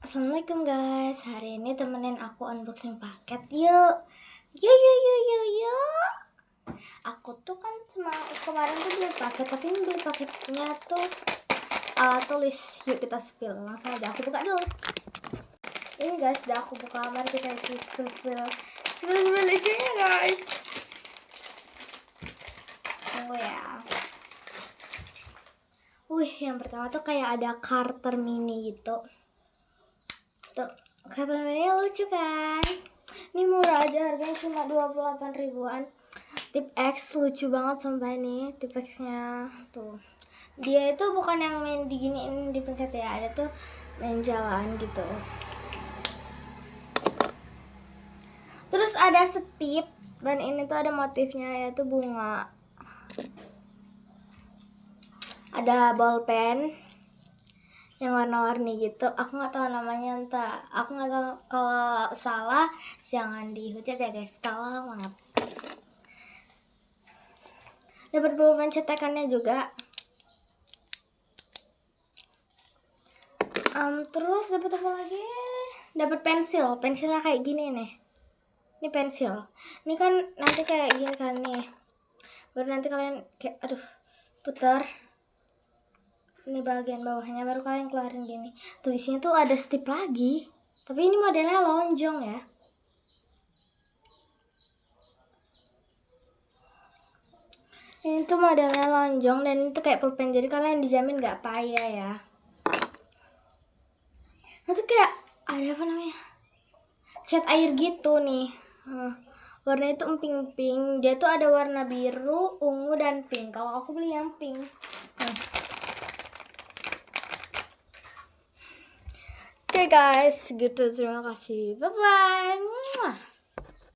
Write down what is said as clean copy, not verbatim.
Assalamualaikum guys, hari ini temenin aku unboxing paket. Yuk. Aku tuh kan kemarin tuh beli paket, tapi ini beli paketnya tuh tulis. Yuk kita spill, langsung aja aku buka dulu. Ini guys, udah aku buka, mari kita spill isinya guys. Tunggu ya. Yang pertama tuh kayak ada Carter mini gitu. Tuh, Carter mini lucu kan? Ini murah aja, harganya cuma 28 ribuan. Tip X lucu banget sumpah ini Tip X-nya. Tuh. Dia itu bukan yang main diginiin dipencet ya, ada tuh main jalan gitu. Terus ada setip dan ini tuh ada motifnya yaitu bunga. Ada bolpen yang warna-warni gitu. Aku nggak tahu namanya, aku nggak tahu, kalau salah jangan dihujat ya guys, tolong maaf. Dapat pulpen cetakannya juga. Terus dapat apa lagi? Dapat pensilnya kayak gini nih. Ini pensil. Ini kan nanti kayak gini kan nih. Baru nanti kalian kayak putar. Ini bagian bawahnya baru kalian keluarin gini. Tuh isinya tuh ada stip lagi. Tapi ini modelnya lonjong ya. Ini tuh modelnya lonjong dan itu kayak pulpen, jadi kalian dijamin gak payah ya. Nah tuh kayak ada apa namanya, cat air gitu nih. Warnanya itu emping-pink. Dia tuh ada warna biru, ungu, dan pink. Kalau aku beli yang pink. Oke guys, gitu. Terima kasih. Bye-bye.